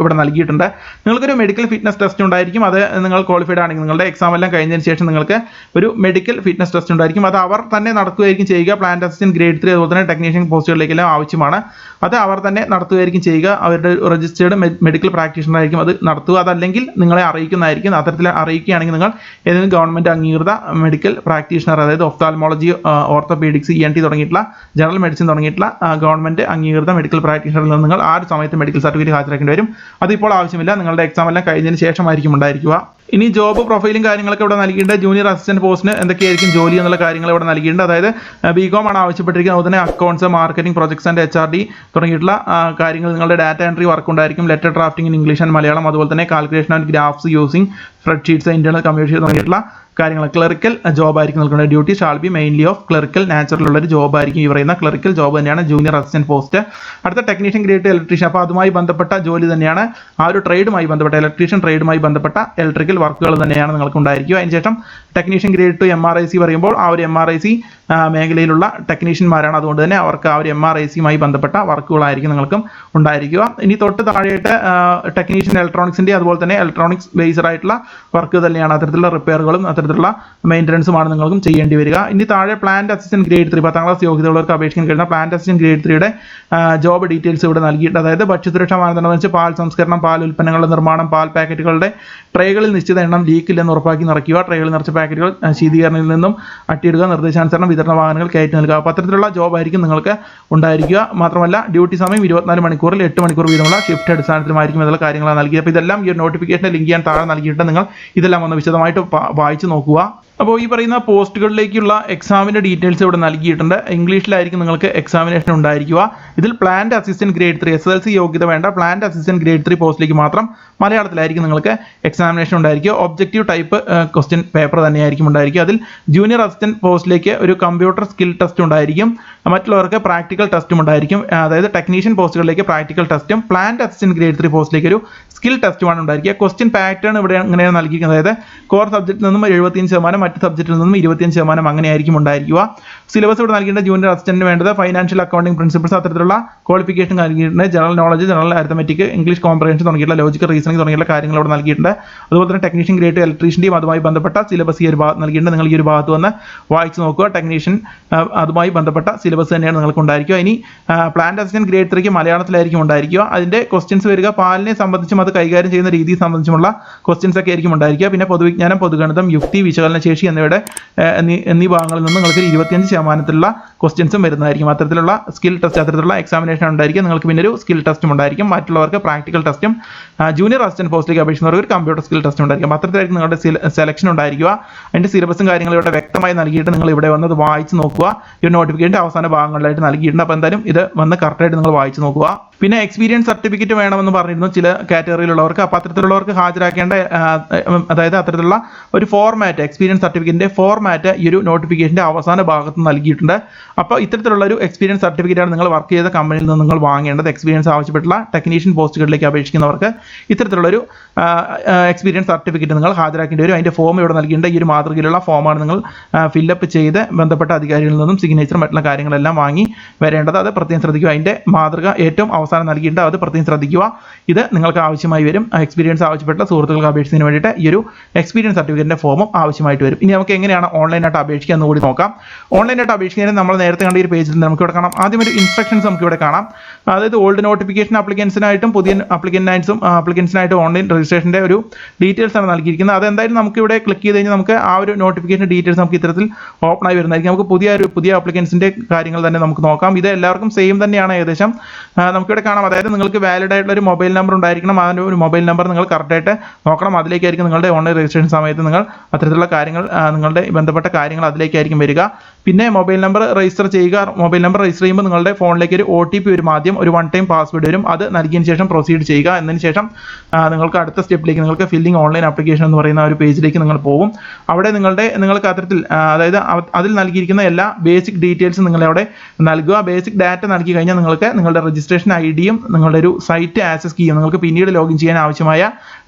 ഇവിടെ നൽകിയിട്ടുണ്ട്. നിങ്ങൾക്കൊരു മെഡിക്കൽ ഫിറ്റ്നസ് ടെസ്റ്റ് ഉണ്ടായിരിക്കും. അത് നിങ്ങൾ ക്വാളിഫൈഡ് ആണെങ്കിൽ നിങ്ങളുടെ എക്സാം എല്ലാം കഴിഞ്ഞതിന് ശേഷം നിങ്ങൾക്ക് ഒരു മെഡിക്കൽ ഫിറ്റ്നസ് ടെസ്റ്റ് ഉണ്ടായിരിക്കും. അത് അവർ തന്നെ നടത്തുകയായിരിക്കും ചെയ്യുക. പ്ലാന്റ് അസിസ്റ്റന്റ് ഗ്രേഡ് 3 അതുപോലെ തന്നെ ടെക്നീഷ്യൻ പോസ്റ്റുകളിലേക്കെല്ലാം ആവശ്യമാണ്. അത് അവർ തന്നെ നടത്തുകയായിരിക്കും ചെയ്യുക. അവരുടെ രജിസ്റ്റേർഡ് മെഡിക്കൽ പ്രാക്ടീഷണർ ആയിരിക്കും അത് നടത്തുക. അതല്ലെങ്കിൽ നിങ്ങളെ അറിയിക്കുന്നതായിരിക്കും. അത്തരത്തിൽ അറിയിക്കുകയാണെങ്കിൽ നിങ്ങൾ ഏതെങ്കിലും ഗവൺമെന്റ് അംഗീകൃത മെഡിക്കൽ പ്രാക്ടീഷണർ, അതായത് ഒഫ്താൽമോളജി, ഓർത്തോപീഡിക്സ്, ENT തുടങ്ങിയിട്ടുള്ള ജനറൽ മെഡിസിൻ തുടങ്ങിയിട്ടുള്ള ഗവൺമെന്റ് അംഗീകൃത മെഡിക്കൽ പ്രാക്ടീഷണറിൽ നിന്ന് നിങ്ങൾ ആ ഒരു സമയത്ത് മെഡിക്കൽ സർട്ടിഫിക്കറ്റ് ഹാജരാക്കേണ്ടി വരും. അതിപ്പോൾ ആവശ്യമില്ല. നിങ്ങളുടെ എക്സാം എല്ലാം കഴിഞ്ഞതിന് ശേഷമായിരിക്കും ഉണ്ടായിരിക്കുക. ഇനി ജോബ് പ്രൊഫൈലും കാര്യങ്ങളൊക്കെ ഇവിടെ നൽകിയിട്ടുണ്ട്. ജൂനിയർ അസിസ്റ്റന്റ് പോസ്റ്റിന് എന്തൊക്കെയായിരിക്കും ജോലി എന്നുള്ള കാര്യങ്ങൾ ഇവിടെ നൽകിയിട്ടുണ്ട്. അതായത് BCom ആണ് ആവശ്യപ്പെട്ടിരിക്കുന്നത്. അതുപോലെ തന്നെ accounts, marketing, projects and HRD തുടങ്ങിയിട്ടുള്ള കാര്യങ്ങൾ നിങ്ങളുടെ ഡാറ്റ എൻട്രി വർക്ക് ഉണ്ടായിരിക്കും. Letter drafting in English and Malayalam, അതുപോലെ തന്നെ calculation and graphs using spreadsheets, internal communication തുടങ്ങിയിട്ടുള്ള കാര്യങ്ങൾ. ക്ലറിക്കൽ ജോബ് ആയിരിക്കും നിൽക്കുന്നത്. Duty shall be mainly of clerical natural ഒരു ജോബ് ആയിരിക്കും. ഈ പറയുന്ന ക്ലറിക്കൽ ജോബ് തന്നെയാണ് ജൂനിയർ അസിസ്റ്റന്റ് പോസ്റ്റ്. അടുത്ത ടെക്നീഷ്യൻ ഗ്രേഡ് ഇലക്ട്രീഷ്യൻ. അപ്പോൾ അതുമായി ബന്ധപ്പെട്ട ജോലി തന്നെയാണ്. ആ ഒരു ട്രേഡുമായി ബന്ധപ്പെട്ട ഇലക്ട്രീഷ്യൻ ട്രേഡുമായി ബന്ധപ്പെട്ട ഇലക്ട്രിക്കൽ വർക്കുകൾ തന്നെയാണ് നിങ്ങൾക്ക് ഉണ്ടായിരിക്കുക. അതിനുശേഷം ടെക്നീഷ്യൻ ഗ്രേഡ് 2 MRIC പറയുമ്പോൾ ആ ഒരു MRIC മേഖലയിലുള്ള ടെക്നീഷ്യന്മാരാണ്. അതുകൊണ്ട് തന്നെ അവർക്ക് ആ ഒരു MRICയുമായി ബന്ധപ്പെട്ട വർക്കുകളായിരിക്കും നിങ്ങൾക്കും ഉണ്ടായിരിക്കുക. ഇനി തൊട്ട് താഴെയായിട്ട് ടെക്നീഷ്യൻ ഇലക്ട്രോണിക്സിന്റെ അതുപോലെ തന്നെ ഇലക്ട്രോണിക്സ് ബേസ്ഡ് ആയിട്ടുള്ള വർക്ക് തന്നെയാണ്. അത്തരത്തിലുള്ള റിപ്പയറുകളും അത്തരത്തിലുള്ള മെയിൻ്റനൻസുമാണ് നിങ്ങൾക്കും ചെയ്യേണ്ടി വരിക. ഇനി താഴെ പ്ലാന്റ് അസിസ്റ്റന്റ് ഗ്രേഡ് 3 10ാം ക്ലാസ് യോഗ്യതയുള്ളവർക്ക് അപേക്ഷിക്കാൻ കഴിയുന്ന പ്ലാന്റ് അസിസ്റ്റന്റ് ഗ്രേഡ് 3യുടെ ജോബ് ഡീറ്റെയിൽസ് ഇവിടെ നൽകിയിട്ടുണ്ട്. അതായത് ഭക്ഷ്യസുരക്ഷാ മാനദണ്ഡം വെച്ച് പാൽ സംസ്കരണം, പാൽ ഉൽപ്പന്നങ്ങളുടെ നിർമ്മാണം, പാൽ പാക്കറ്റുകളുടെ ട്രേകളിൽ നിശ്ചിത എണ്ണം ലീക്കില്ലെന്ന് ഉറപ്പാക്കി നിറയ്ക്കുക, ട്രേകളിൽ നിറച്ച പാക്കറ്റുകൾ ശീതീകരണയിൽ നിന്നും അട്ടിയിടുക, നിർദ്ദേശാനുസരണം വിതരണ വാഹനങ്ങൾ കയറ്റി നൽകുക. അപ്പോൾ അത്തരത്തിലുള്ള ജോബ് ആയിരിക്കും നിങ്ങൾക്ക് ഉണ്ടായിരിക്കുക. മാത്രമല്ല ഡ്യൂട്ടി സമയം 24 മണിക്കൂറിൽ 8 മണിക്കൂർ വീതമുള്ള ഷിഫ്റ്റ് അടിസ്ഥാനത്തിലുമായിരിക്കും എന്നുള്ള കാര്യങ്ങളാണ് നൽകിയത്. അപ്പോൾ ഇതെല്ലാം ഈ നോട്ടിഫിക്കേഷൻ്റെ ലിങ്ക് ഞാൻ താഴെ നൽകിയിട്ട് നിങ്ങൾ ഇതെല്ലാം ഒന്ന് വിശദമായിട്ട് വായിച്ച് നോക്കുക. അപ്പോൾ ഈ പറയുന്ന പോസ്റ്റുകളിലേക്കുള്ള എക്സാമിൻ്റെ ഡീറ്റെയിൽസ് ഇവിടെ നൽകിയിട്ടുണ്ട്. ഇംഗ്ലീഷിലായിരിക്കും നിങ്ങൾക്ക് എക്സാമിനേഷൻ ഉണ്ടായിരിക്കുക. ഇതിൽ പ്ലാന്റ് അസിസ്റ്റന്റ് ഗ്രേഡ് 3 SSLC യോഗ്യത വേണ്ട പ്ലാന്റ് അസിസ്റ്റന്റ് ഗ്രേഡ് 3 പോസ്റ്റിലേക്ക് മാത്രം മലയാളത്തിലായിരിക്കും നിങ്ങൾക്ക് എക്സാമിനേഷൻ ഉണ്ടായിരിക്കുക. ഒബ്ജക്റ്റീവ് ടൈപ്പ് ക്വസ്റ്റ്യൻ പേപ്പർ തന്നെയായിരിക്കും ഉണ്ടായിരിക്കുക. അതിൽ ജൂനിയർ അസിസ്റ്റന്റ് പോസ്റ്റിലേക്ക് ഒരു കമ്പ്യൂട്ടർ സ്കിൽ ടെസ്റ്റ് ഉണ്ടായിരിക്കും. മറ്റുള്ളവർക്ക് പ്രാക്ടിക്കൽ ടെസ്റ്റും ഉണ്ടായിരിക്കും. അതായത് ടെക്നീഷ്യൻ പോസ്റ്റുകളിലേക്ക് പ്രാക്ടിക്കൽ ടെസ്റ്റും പ്ലാന്റ് അസിസ്റ്റന്റ് ഗ്രേഡ് 3 പോസ്റ്റിലേക്ക് ഒരു സ്കിൽ ടെസ്റ്റുമാണ് ഉണ്ടായിരിക്കുക. ക്വസ്റ്റ്യൻ പാറ്റേൺ ഇവിടെ ഇങ്ങനെയാണ് നൽകിയിരിക്കുന്നത്. അതായത് കോർ സബ്ജക്റ്റിൽ നിന്നും 75%, മറ്റ് സബ്ജക്റ്റിൽ നിന്നും 25% അങ്ങനെയായിരിക്കും ഉണ്ടായിരിക്കുക. സിലബസ് ഇവിടെ നൽകിയിട്ട് ജൂനിയർ അസിസ്റ്റന്റിന് വേണ്ടത് ഫൈനാൻഷ്യൽ അക്കൗണ്ടിംഗ് പ്രിൻസിപ്പിൾസ്, അത്തരത്തിലുള്ള ക്വാളിഫിക്കേഷൻ നൽകിയിട്ടുണ്ട്. General knowledge, general arithmetic, English comprehension തുടങ്ങിയിട്ടുള്ള ലോജിക്കൽ റീസണിംഗ് തുടങ്ങിയുള്ള കാര്യങ്ങൾ ഇവിടെ നൽകിയിട്ടുണ്ട്. അതുപോലെ തന്നെ ടെക്നീഷ്യൻ ഗ്രേഡ് ഇലക്ട്രീഷ്യൻ്റെയും അതുമായി ബന്ധപ്പെട്ട സിലബസ് ഈ ഒരു ഭാഗത്ത് നൽകിയിട്ടുണ്ട്. നിങ്ങൾ ഈ ഒരു ഭാഗത്ത് വന്ന് വായിച്ച് നോക്കുക. ടെക്നീഷ്യൻ അതുമായി ബന്ധപ്പെട്ട സിലബസ് തന്നെയാണ് നിങ്ങൾക്ക് ഉണ്ടായിരിക്കുക. ഇനി പ്ലാന്റ് അസിസ്റ്റന്റ് ഗ്രേഡ് 3 മലയാളത്തിലായിരിക്കും ഉണ്ടായിരിക്കുക. അതിൻ്റെ ക്വസ്റ്റ്യൻസ് വരിക പാലിനെ സംബന്ധിച്ചും അത് കൈകാര്യം ചെയ്യുന്ന രീതിയെ സംബന്ധിച്ചുമുള്ള ക്വസ്റ്റ്യൻസ് ഒക്കെ ആയിരിക്കും ഉണ്ടായിരിക്കുക. പിന്നെ പൊതുവിജ്ഞാനം, പൊതുഗണിതം, യുക്തി, വിശകലന ശേഷി എന്നിവയുടെ എന്നീ ഭാഗങ്ങളിൽ നിന്ന് നിങ്ങൾക്ക് 25%ത്തിലുള്ള ക്വസ്റ്റ്യൻസും വരുന്നതായിരിക്കും. അത്തരത്തിലുള്ള സ്കിൽ ടെസ്റ്റ്, അത്തരത്തിലുള്ള എക്സാമിനേഷൻ ഉണ്ടായിരിക്കും. നിങ്ങൾക്ക് പിന്നെ ഒരു സ്കിൽ ടെസ്റ്റും ഉണ്ടായിരിക്കും. മറ്റുള്ളവർക്ക് പ്രാക്ടിക്കൽ ടെസ്റ്റും, ജൂനിയർ അസിസ്റ്റന്റ് പോസ്റ്റിലേക്ക് അപേക്ഷിക്കുന്നവർക്ക് ഒരു കമ്പ്യൂട്ടർ സ്കിൽ ടെസ്റ്റ് ഉണ്ടായിരിക്കും. അത്തരത്തിലായിരിക്കും നിങ്ങളുടെ സെലക്ഷൻ ഉണ്ടായിരിക്കുക. അതിൻ്റെ സിലബസും കാര്യങ്ങളും ഇവിടെ വ്യക്തമായി നൽകിയിട്ട് നിങ്ങൾ ഇവിടെ വന്നത് വായിച്ച് നോക്കുക. ഈ നോട്ടിഫിക്കേഷൻ്റെ അവസാന ഭാഗങ്ങളിലായിട്ട് നൽകിയിട്ടുണ്ട്. അപ്പോൾ എന്തായാലും ഇത് വന്ന് കറക്റ്റായിട്ട് നിങ്ങൾ വായിച്ച് നോക്കുക. പിന്നെ എക്സ്പീരിയൻസ് സർട്ടിഫിക്കറ്റ് വേണമെന്ന് പറഞ്ഞിരുന്നു ചില കാറ്റഗറിയിലുള്ളവർക്ക്. അപ്പോൾ അത്തരത്തിലുള്ളവർക്ക് ഹാജരാക്കേണ്ട അതായത് അത്തരത്തിലുള്ള ഒരു ഫോർമാറ്റ്, എക്സ്പീരിയൻസ് സർട്ടിഫിക്കറ്റിൻ്റെ ഫോർമാറ്റ് ഈ ഒരു നോട്ടിഫിക്കേഷൻ്റെ അവസാന ഭാഗത്ത് നൽകിയിട്ടുണ്ട്. അപ്പോൾ ഇത്തരത്തിലുള്ള ഒരു എക്സ്പീരിയൻസ് സർട്ടിഫിക്കറ്റാണ് നിങ്ങൾ വർക്ക് ചെയ്ത കമ്പനിയിൽ നിന്ന് നിങ്ങൾ വാങ്ങേണ്ടത്. എക്സ്പീരിയൻസ് ആവശ്യപ്പെട്ടുള്ള ടെക്നീഷ്യൻ പോസ്റ്റുകളിലേക്ക് അപേക്ഷിക്കുന്നവർക്ക് ഇത്തരത്തിലുള്ളൊരു എക്സ്പീരിയൻസ് സർട്ടിഫിക്കറ്റ് നിങ്ങൾ ഹാജരാക്കേണ്ടി വരും. അതിൻ്റെ ഫോം ഇവിടെ നൽകിയിട്ടുണ്ട്. ഈ ഒരു മാതൃകയിലുള്ള ഫോമാണ് നിങ്ങൾ ഫില്ലപ്പ് ചെയ്ത് ബന്ധപ്പെട്ട അധികാരികളിൽ നിന്നും സിഗ്നേച്ചർ മറ്റുള്ള കാര്യങ്ങളെല്ലാം വാങ്ങി വരേണ്ടത്. അത് പ്രത്യേകം ശ്രദ്ധിക്കുക. അതിൻ്റെ മാതൃക ഏറ്റവും അവസാനം നൽകിയിട്ടുണ്ട്. അത് പ്രത്യേകം ശ്രദ്ധിക്കുക. ഇത് നിങ്ങൾക്ക് ആവശ്യമായി വരും. എക്സ്പീരിയൻസ് ആവശ്യപ്പെട്ട സുഹൃത്തുക്കൾക്ക് അപേക്ഷിക്കുന്നതിന് വേണ്ടിയിട്ട് ഈ ഒരു എക്സ്പീരിയൻസ് സർട്ടിഫിക്കറ്റിൻ്റെ ഫോമും ആവശ്യമായിട്ട് വരും. ഇനി നമുക്ക് എങ്ങനെയാണ് ഓൺലൈനായിട്ട് അപേക്ഷിക്കുക എന്ന് കൂടി നോക്കാം. ഓൺലൈനായിട്ട് അപേക്ഷിക്കുന്നതിന് നമ്മൾ നേരത്തെ കണ്ട ഈ ഒരു പേജിൽ നമുക്ക് ഇവിടെ കാണാം. ആദ്യം ഒരു ഇൻസ്ട്രക്ഷൻസ് നമുക്ക് ഇവിടെ കാണാം. അതായത് ഓൾഡ് നോട്ടിഫിക്കേഷൻ അപ്ലിക്കൻസിനായിട്ടും പുതിയ അപ്ലിക്കൻസിനായിട്ടും ഓൺലൈൻ രജിസ്ട്രേഷൻ്റെ ഒരു ഡീറ്റെയിൽസ് ആണ് നൽകിയിരിക്കുന്നത്. അതെന്തായാലും നമുക്ക് ഇവിടെ ക്ലിക്ക് ചെയ്ത് കഴിഞ്ഞാൽ നമുക്ക് ആ ഒരു നോട്ടിഫിക്കേഷൻ ഡീറ്റെയിൽസ് നമുക്ക് ഇത്തരത്തിൽ ഓപ്പൺ ആയി വരുന്നതായിരിക്കും. നമുക്ക് പുതിയ അപ്ലിക്കൻസിൻ്റെ കാര്യങ്ങൾ തന്നെ നമുക്ക് നോക്കാം. ഇത് എല്ലാവർക്കും സെയിം തന്നെയാണ് ഏകദേശം. നമുക്കിവിടെ കാണാം. അതായത് നിങ്ങൾക്ക് വാലിഡ് ആയിട്ടുള്ള ഒരു മൊബൈൽ നമ്പർ ഉണ്ടായിരിക്കണം. ആ ഒരു മൊബൈൽ നമ്പർ നിങ്ങൾ കറക്റ്റായിട്ട് നോക്കണം. അതിലേക്കായിരിക്കും നിങ്ങളുടെ ഓൺലൈൻ രജിസ്ട്രേഷൻ സമയത്ത് നിങ്ങൾ അത്തരത്തിലുള്ള കാര്യങ്ങൾ, നിങ്ങളുടെ ബന്ധപ്പെട്ട കാര്യങ്ങൾ അതിലേക്കായിരിക്കും വരിക. പിന്നെ മൊബൈൽ നമ്പർ രജിസ്റ്റർ ചെയ്യുക. മൊബൈൽ നമ്പർ രജിസ്റ്റർ ചെയ്യുമ്പോൾ നിങ്ങളുടെ ഫോണിലേക്ക് ഒരു OTP വരും. ആദ്യം ഒരു 1 ടൈം പാസ്വേഡ് വരും. അത് നൽകിയതിന് ശേഷം പ്രൊസീഡ് ചെയ്യുക. എന്നതിന് ശേഷം നിങ്ങൾക്ക് അടുത്ത സ്റ്റെപ്പിലേക്ക്, നിങ്ങൾക്ക് ഫില്ലിംഗ് ഓൺലൈൻ ആപ്ലിക്കേഷൻ എന്ന് പറയുന്ന ഒരു പേജിലേക്ക് നിങ്ങൾ പോകും. അവിടെ നിങ്ങൾക്ക് അത്തരത്തിൽ അതായത് അതിൽ നൽകിയിരിക്കുന്ന എല്ലാ ബേസിക് ഡീറ്റെയിൽസും നിങ്ങളവിടെ നൽകുക. ബേസിക് ഡാറ്റ നൽകി കഴിഞ്ഞാൽ നിങ്ങൾക്ക് നിങ്ങളുടെ രജിസ്ട്രേഷൻ ID-യും നിങ്ങളുടെ ഒരു സൈറ്റ് ആക്സസ് കീയും നിങ്ങൾക്ക് പിന്നീട് ലോഗിൻ ചെയ്യാൻ ആവശ്യമായ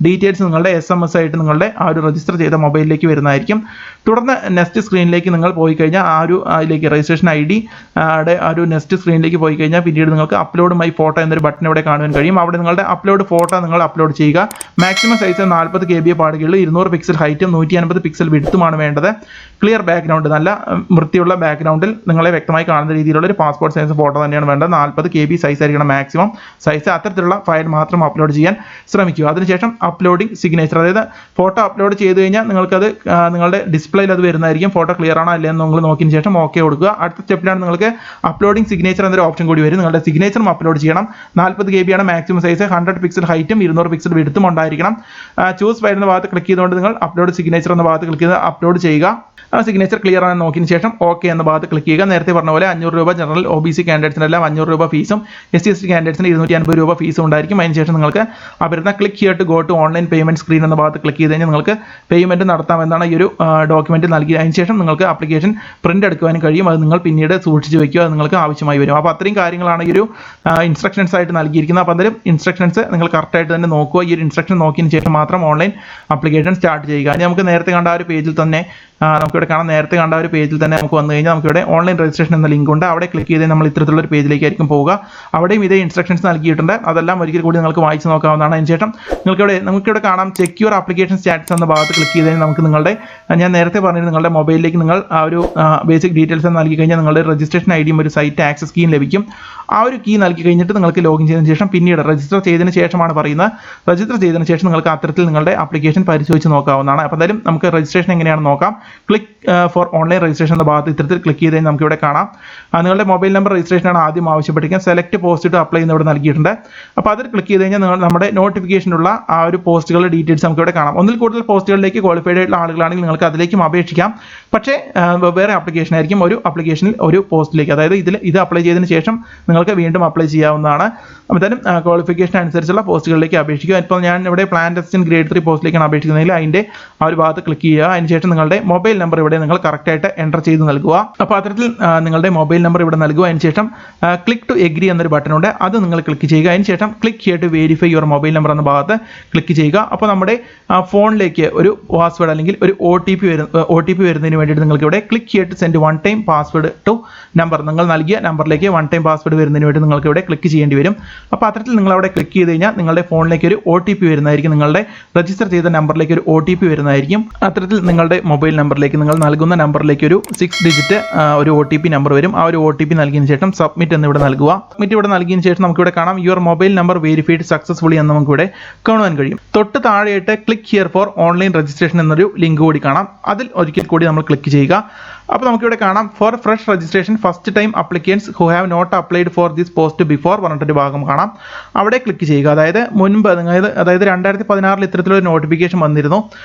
ഡീറ്റെയിൽസ് നിങ്ങളുടെ SMS ആയിട്ട് നിങ്ങളുടെ ആ ഒരു രജിസ്റ്റർ ചെയ്ത മൊബൈലിലേക്ക് വരുന്നതായിരിക്കും. തുടർന്ന് നെക്സ്റ്റ് സ്ക്രീനിലേക്ക് നിങ്ങൾ പോയി കഴിഞ്ഞാൽ അതിലേക്ക് രജിസ്ട്രേഷൻ ID ആ ഒരു നെക്സ്റ്റ് സ്ക്രീനിലേക്ക് പോയി കഴിഞ്ഞാൽ പിന്നീട് നിങ്ങൾക്ക് അപ്ലോഡ് മൈ ഫോട്ടോ എന്നൊരു ബട്ടൺ ഇവിടെ കാണുവാൻ കഴിയും. അവിടെ നിങ്ങളുടെ അപ്ലോഡ് ഫോട്ടോ നിങ്ങൾ അപ്ലോഡ് ചെയ്യുക. Maximum size 40 KB പാടുകയുള്ളൂ. 200 പിക്സൽ ഹൈറ്റും 150 പിക്സൽ വിഡ്ത്തുമാണ് വേണ്ടത്. ക്ലിയർ ബാക്ക്ഗ്രൗണ്ട്, നല്ല വൃത്തിയുള്ള ബാക്ക്ഗ്രൗണ്ടിൽ നിങ്ങളെ വ്യക്തമായി കാണുന്ന രീതിയിലുള്ള ഒരു പാസ്പോർട്ട് സൈസ് ഫോട്ടോ തന്നെയാണ് വേണ്ടത്. 40 KB സൈസ് ആയിരിക്കണം മാക്സിമം സൈസ്. അത്തരത്തിലുള്ള ഫയൽ മാത്രം അപ്ലോഡ് ചെയ്യാൻ ശ്രമിക്കുക. അതിനുശേഷം അപ്ലോഡിംഗ് സിഗ്നേച്ചർ, അതായത് ഫോട്ടോ അപ്ലോഡ് ചെയ്ത് കഴിഞ്ഞാൽ നിങ്ങൾക്കത് നിങ്ങളുടെ ഡിസ്പ്ലേയിൽ അത് വരുന്നതായിരിക്കും. ഫോട്ടോ ക്ലിയർ ആണോ അല്ലെന്ന് നിങ്ങൾ നോക്കിയതിന് ശേഷം ഓക്കെ കൊടുക്കുക. അടുത്ത സ്റ്റെപ്പിലാണ് നിങ്ങൾക്ക് അപ്ലോഡിംഗ് സിഗ്നേച്ചർ എന്നൊരു ഓപ്ഷൻ കൂടി വരും. നിങ്ങളുടെ സിഗ്നേച്ചറും അപ്ലോഡ് ചെയ്യണം. 40 KB ആണ് മാക്സിമം സൈസ്. 100 പിക്സൽ ഹൈറ്റും 200 പിക്സൽ വിഡ്ത്തും ഉണ്ടായിരിക്കണം. ചൂസ് ഫയൽ എന്ന ഭാഗത്ത് ക്ലിക്ക് ചെയ്തുകൊണ്ട് നിങ്ങൾ അപ്ലോഡ് സിഗ്നേച്ചർ എന്ന ഭാഗത്ത് ക്ലിക്ക് ചെയ്ത് അപ്ലോഡ് ചെയ്യുക. ആ സിഗ്നേച്ചർ ക്ലിയർ ആണെന്ന് നോക്കിയതിന് ശേഷം ഓക്കെ എന്ന ഭാഗത്ത് ക്ലിക്ക് ചെയ്യുക. നേരത്തെ പറഞ്ഞ പോലെ 500 രൂപ ജനറൽ OBC കാൻഡിഡേറ്റ്സിനെല്ലാം 500 രൂപ ഫീസും SC/ST കാൻഡിഡേറ്റ്സിന് 250 രൂപ ഫീസും ഉണ്ടായിരിക്കും. അതിനുശേഷം നിങ്ങൾക്ക് വരുന്ന click here to go to online payment screen എന്ന ഭാഗത്ത് ക്ലിക്ക് ചെയ്ത് കഴിഞ്ഞാൽ നിങ്ങൾക്ക് പേയ്മെന്റ് നടത്താമെന്നാണ് ഈ ഒരു ഡോക്യുമെന്റ് നൽകി. അതിനുശേഷം നിങ്ങൾക്ക് ആപ്ലിക്കേഷൻ പ്രിന്റ് എടുക്കുവാനും കഴിയും. അത് നിങ്ങൾ പിന്നീട് സൂക്ഷിച്ച് വയ്ക്കുക. അത് നിങ്ങൾക്ക് ആവശ്യമായി വരും. അപ്പോൾ അത്രയും കാര്യങ്ങളാണ് ഈ ഒരു ഇൻസ്ട്രക്ഷൻസ് ആയിട്ട് നൽകിയിരിക്കുന്നത്. അപ്പോൾ അന്നേരം ഇൻസ്ട്രക്ഷൻസ് നിങ്ങൾ കറക്റ്റായിട്ട് തന്നെ നോക്കുക. ഈ ഒരു ഇൻസ്ട്രക്ഷൻ നോക്കിയതിന് ശേഷം മാത്രം ഓൺലൈൻ ആപ്ലിക്കേഷൻ സ്റ്റാർട്ട് ചെയ്യുക. ഇനി നമുക്ക് നേരത്തെ കണ്ട ആ ഒരു പേജിൽ തന്നെ നമുക്കിവിടെ കാണാം. നേരത്തെ കണ്ട ഒരു പേജിൽ തന്നെ നമുക്ക് വന്നു കഴിഞ്ഞാൽ നമുക്കിവിടെ ഓൺലൈൻ രജിസ്ട്രേഷൻ എന്ന ലിങ്ക് ഉണ്ട്. അവിടെ ക്ലിക്ക് ചെയ്ത് നമ്മൾ ഇത്തരത്തിലുള്ള ഒരു പേജിലേക്കായിരിക്കും പോവുക. അവിടെയും ഇതേ ഇൻസ്ട്രക്ഷൻസ് നൽകിയിട്ടുണ്ട്. അതെല്ലാം ഒരിക്കൽ കൂടി നിങ്ങൾക്ക് വായിച്ച് നോക്കാവുന്നതാണ്. അതിനുശേഷം നമുക്കിവിടെ കാണാം ചെക്ക് യുവർ ആപ്ലിക്കേഷൻ സ്റ്റാറ്റസ് എന്ന ഭാഗത്ത് ക്ലിക്ക് ചെയ്ത് കഴിഞ്ഞാൽ നമുക്ക് നിങ്ങളുടെ, ഞാൻ നേരത്തെ പറഞ്ഞിരുന്നു, നിങ്ങളുടെ മൊബൈലിലേക്ക് നിങ്ങൾ ആ ഒരു ബേസിക് ഡീറ്റെയിൽസ് നൽകി കഴിഞ്ഞാൽ നിങ്ങളുടെ രജിസ്ട്രേഷൻ ID-യും ഒരു സൈറ്റ് ആക്സസ് കീയും ലഭിക്കും. ആ ഒരു കീ നൽകി കഴിഞ്ഞിട്ട് നിങ്ങൾക്ക് ലോഗിൻ ചെയ്തതിന് ശേഷം പിന്നീട് രജിസ്റ്റർ ചെയ്തതിന് ശേഷമാണ് പറയുന്നത്. രജിസ്റ്റർ ചെയ്തതിന് ശേഷം നിങ്ങൾക്ക് അത്തരത്തിൽ നിങ്ങളുടെ ആപ്ലിക്കേഷൻ പരിശോധിച്ച് നോക്കാവുന്നതാണ്. അപ്പോൾ എന്തായാലും നമുക്ക് രജിസ്ട്രേഷൻ എങ്ങനെയാണെന്ന് നോക്കാം. ക്ലിക്ക് ഫോർ ഓൺലൈൻ രജിസ്ട്രേഷൻ എന്ന ഭാഗത്ത് ഇത്തരത്തിൽ ക്ലിക്ക് ചെയ്ത് കഴിഞ്ഞാൽ നമുക്ക് ഇവിടെ കാണാം നിങ്ങളുടെ മൊബൈൽ നമ്പർ രജിസ്ട്രേഷൻ ആണ് ആദ്യം ആവശ്യപ്പെട്ടിരിക്കുന്നത്. സെലക്ട് പോസ്റ്റ് ടു അപ്ലൈ എന്ന് ഇവിടെ നൽകിയിട്ടുണ്ട്. അപ്പോൾ അതിൽ ക്ലിക്ക് ചെയ്ത് കഴിഞ്ഞാൽ നിങ്ങൾ നമ്മുടെ നോട്ടിഫിക്കേഷനുള്ള ആ ഒരു പോസ്റ്റുകളുടെ ഡീറ്റെയിൽസ് നമുക്ക് ഇവിടെ കാണാം. ഒന്നിൽ കൂടുതൽ പോസ്റ്റുകളിലേക്ക് ക്വാളിഫൈഡ് ആയിട്ടുള്ള ആളുകളാണെങ്കിൽ നിങ്ങൾക്ക് അതിലേക്കും അപേക്ഷിക്കാം. പക്ഷേ വേറെ ആപ്ലിക്കേഷൻ ആയിരിക്കും. ഒരു ആപ്ലിക്കേഷനിൽ ഒരു പോസ്റ്റിലേക്ക്, അതായത് ഇത് അപ്ലൈ ചെയ്തതിന് ശേഷം നിങ്ങൾക്ക് വീണ്ടും അപ്ലൈ ചെയ്യാവുന്നതാണ്. അപ്പോഴത്തേനും ക്വാളിഫിക്കേഷൻ അനുസരിച്ചുള്ള പോസ്റ്റുകളിലേക്ക് അപേക്ഷിക്കുക. ഇപ്പോൾ ഞാൻ ഇവിടെ പ്ലാന്റ് അസിസ്റ്റന്റ് ഗ്രേഡ് 3 പോസ്റ്റിലേക്കാണ് അപേക്ഷിക്കുന്നതെങ്കിൽ അതിൻ്റെ ആ ഒരു ഭാഗത്ത് ക്ലിക്ക് ചെയ്യുക. അതിനുശേഷം നിങ്ങളുടെ മൊബൈൽ നമ്പർ ഇവിടെ നിങ്ങൾ കറക്റ്റായിട്ട് എൻ്റർ ചെയ്ത് നൽകുക. അപ്പോൾ അത്തരത്തിൽ നിങ്ങളുടെ മൊബൈൽ നമ്പർ ഇവിടെ നൽകുക. അതിനുശേഷം ക്ലിക്ക് ടു എഗ്രി എന്നൊരു ബട്ടൺ ഉണ്ട്, അത് നിങ്ങൾ ക്ലിക്ക് ചെയ്യുക. അതിനുശേഷം click here to verify your mobile number എന്ന ഭാഗത്ത് ക്ലിക്ക് ചെയ്യുക. അപ്പോൾ നമ്മുടെ ഫോണിലേക്ക് ഒരു പാസ്വേഡ് അല്ലെങ്കിൽ ഒരു ഒ ടി പി വരുന്നതിന് വേണ്ടിയിട്ട് നിങ്ങൾക്ക് ഇവിടെ click here to send one time password to number, നിങ്ങൾ നൽകിയ നമ്പറിലേക്ക് വൺ ടൈം പാസ്വേഡ് വരുന്നതിന് വേണ്ടി നിങ്ങൾക്ക് ഇവിടെ ക്ലിക്ക് ചെയ്യേണ്ടി വരും. അപ്പോൾ അത്തരത്തിൽ നിങ്ങൾ അവിടെ ക്ലിക്ക് ചെയ്ത് കഴിഞ്ഞാൽ നിങ്ങളുടെ ഫോണിലേക്ക് ഒരു ഒ ടി പി വരുന്നതായിരിക്കും. നിങ്ങളുടെ രജിസ്റ്റർ ചെയ്ത നമ്പറിലേക്ക് ഒരു ഒ ടി പി വരുന്നതായിരിക്കും. അത്തരത്തിൽ നിങ്ങളുടെ മൊബൈൽ നമ്പറിലേക്ക് നിങ്ങൾ നൽകുന്ന നമ്പറിലേക്ക് ഒരു 6 ഡിജിറ്റ് ഒരു ഒ ടി പി നമ്പർ വരും. ആ ഒരു ഒ ടി പി നൽകിയതിന് ശേഷം സബ്മിറ്റ് എന്ന് ഇവിടെ നൽകുക. സബ്മിറ്റ് ഇവിടെ നൽകിയതിന് ശേഷം നമുക്ക് ഇവിടെ കാണാം your mobile number verified successfully എന്ന് നമുക്ക് ഇവിടെ കാണുവാൻ കഴിയും. തൊട്ട് താഴെയായിട്ട് click here for online registration എന്നൊരു ലിങ്ക് കൂടി കാണാം. അതിൽ ഒരിക്കൽ കൂടി നമ്മൾ ക്ലിക്ക് ചെയ്യുക. അപ്പോൾ നമുക്കിവിടെ കാണാം for fresh registration first time applicants who have not applied for this post before പറഞ്ഞിട്ടൊരു ഭാഗം കാണാം. അവിടെ ക്ലിക്ക് ചെയ്യുക. അതായത് മുൻപ് അതായത് 2016 ഇത്തരത്തിലൊരു നോട്ടിഫിക്കേഷൻ വന്നിരുന്നു.